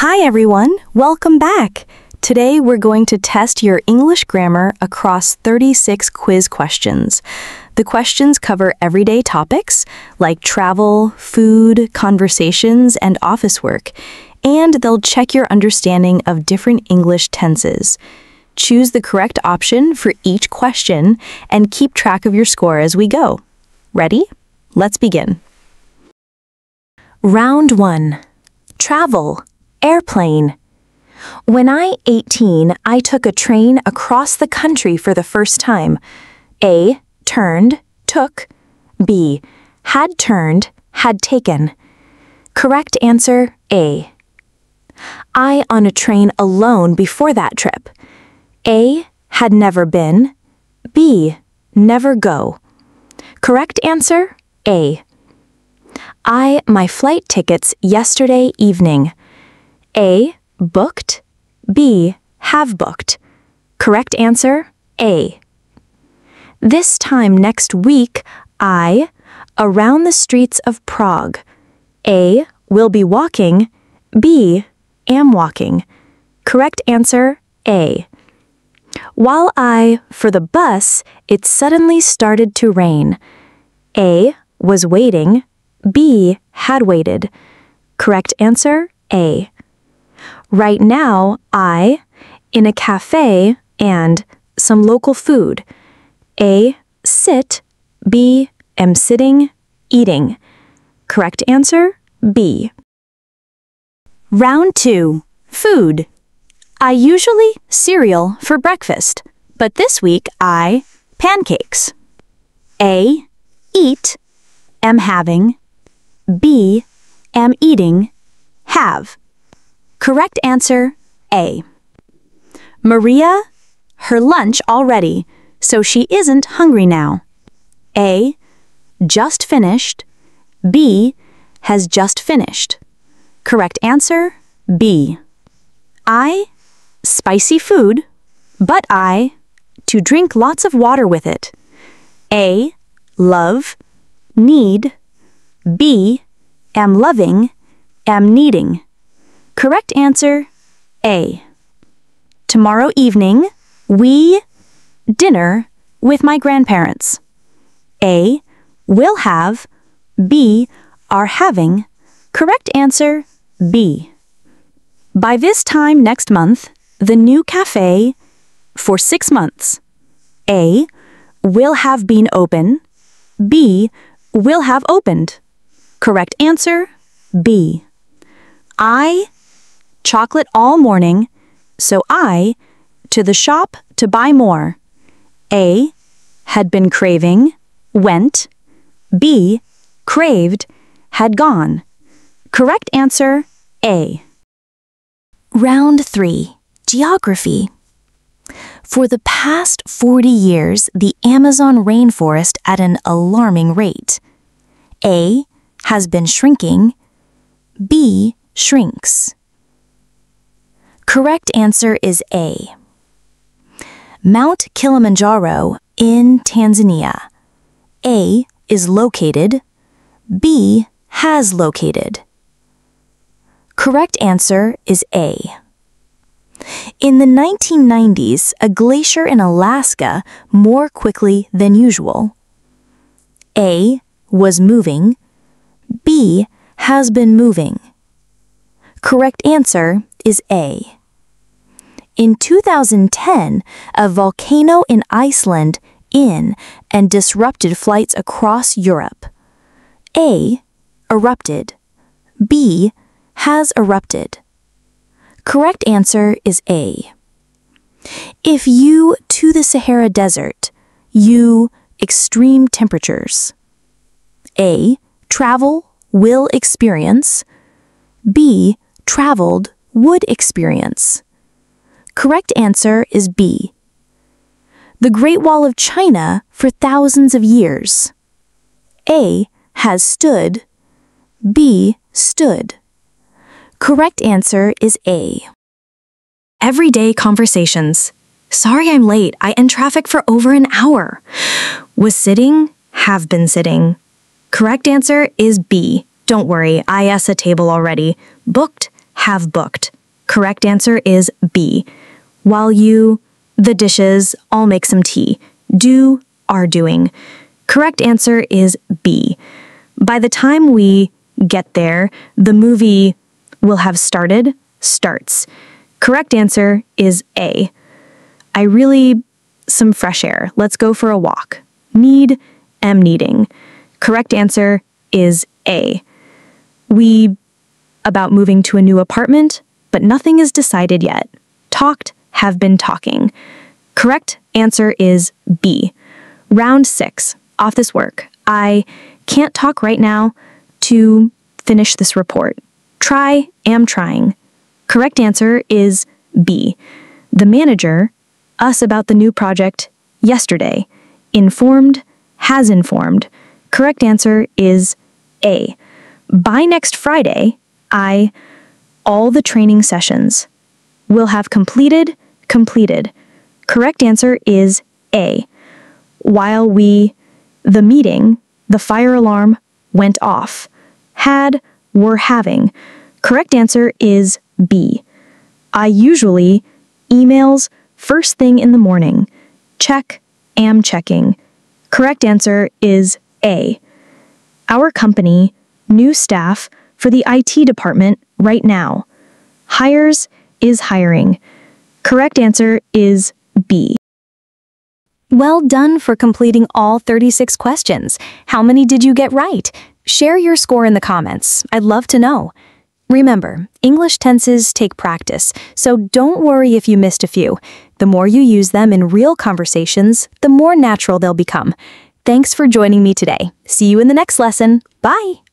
Hi everyone, welcome back. Today we're going to test your English grammar across 36 quiz questions. The questions cover everyday topics like travel, food, conversations, and office work, and they'll check your understanding of different English tenses. Choose the correct option for each question and keep track of your score as we go. Ready? Let's begin. Round 1. Travel. Airplane. When I 18, I took a train across the country for the first time. A. Turned, took. B. Had turned, had taken. Correct answer, A. I on a train alone before that trip. A. Had never been. B. Never go. Correct answer, A. I my flight tickets yesterday evening. A. Booked. B. Have booked. Correct answer, A. This time next week, I, around the streets of Prague. A. Will be walking. B. Am walking. Correct answer, A. While I, for the bus, it suddenly started to rain. A. Was waiting. B. Had waited. Correct answer, A. Right now, I, in a cafe and some local food. A. Sit. B. Am sitting, eating. Correct answer, B. Round 2. Food. I usually cereal for breakfast, but this week I pancakes. A. Eat. Am having. B. Am eating. Have. Correct answer, A. Maria, her lunch already, so she isn't hungry now. A. Just finished. B. Has just finished. Correct answer, B. I. Spicy food, but I. To drink lots of water with it. A. Love. Need. B. Am loving. Am needing. Correct answer, A. Tomorrow evening, we dinner with my grandparents. A. Will have. B. Are having. Correct answer, B. By this time next month, the new cafe for 6 months. A. Will have been open. B. Will have opened. Correct answer, B. I. Chocolate all morning, so I, to the shop to buy more. A. Had been craving, went. B. Craved, had gone. Correct answer, A. Round 3. Geography. For the past 40 years, the Amazon rainforest at an alarming rate. A. Has been shrinking. B. Shrinks. Correct answer is A. Mount Kilimanjaro in Tanzania. A. Is located. B. Has located. Correct answer is A. In the 1990s, a glacier in Alaska more quickly than usual. A. Was moving. B. Has been moving. Correct answer is A. In 2010, a volcano in Iceland and disrupted flights across Europe. A. Erupted. B. Has erupted. Correct answer is A. If you to the Sahara Desert, you extreme temperatures. A. Travel, will experience. B. Traveled, would experience. Correct answer is B. The Great Wall of China for thousands of years. A. Has stood. B. Stood. Correct answer is A. Everyday conversations. Sorry I'm late. I in traffic for over an hour. Was sitting, have been sitting. Correct answer is B. Don't worry, I a table already. Booked, have booked. Correct answer is B. While you, the dishes, all make some tea. Do, are doing. Correct answer is B. By the time we get there, the movie will have started, starts. Correct answer is A. I really, some fresh air. Let's go for a walk. Need, am needing. Correct answer is A. We, about moving to a new apartment, but nothing is decided yet. Talked, have been talking. Correct answer is B. Round 6. Off this work. I can't talk right now to finish this report. Try, am trying. Correct answer is B. The manager, us about the new project yesterday. Informed, has informed. Correct answer is A. By next Friday, all the training sessions will have completed. Correct answer is A. While the meeting, the fire alarm went off. Had, were having. Correct answer is B. I usually emails first thing in the morning. Check, am checking. Correct answer is A. Our company, new staff for the IT department right now. Hires is hiring. Correct answer is B. Well done for completing all 36 questions. How many did you get right? Share your score in the comments. I'd love to know. Remember, English tenses take practice, so don't worry if you missed a few. The more you use them in real conversations, the more natural they'll become. Thanks for joining me today. See you in the next lesson. Bye!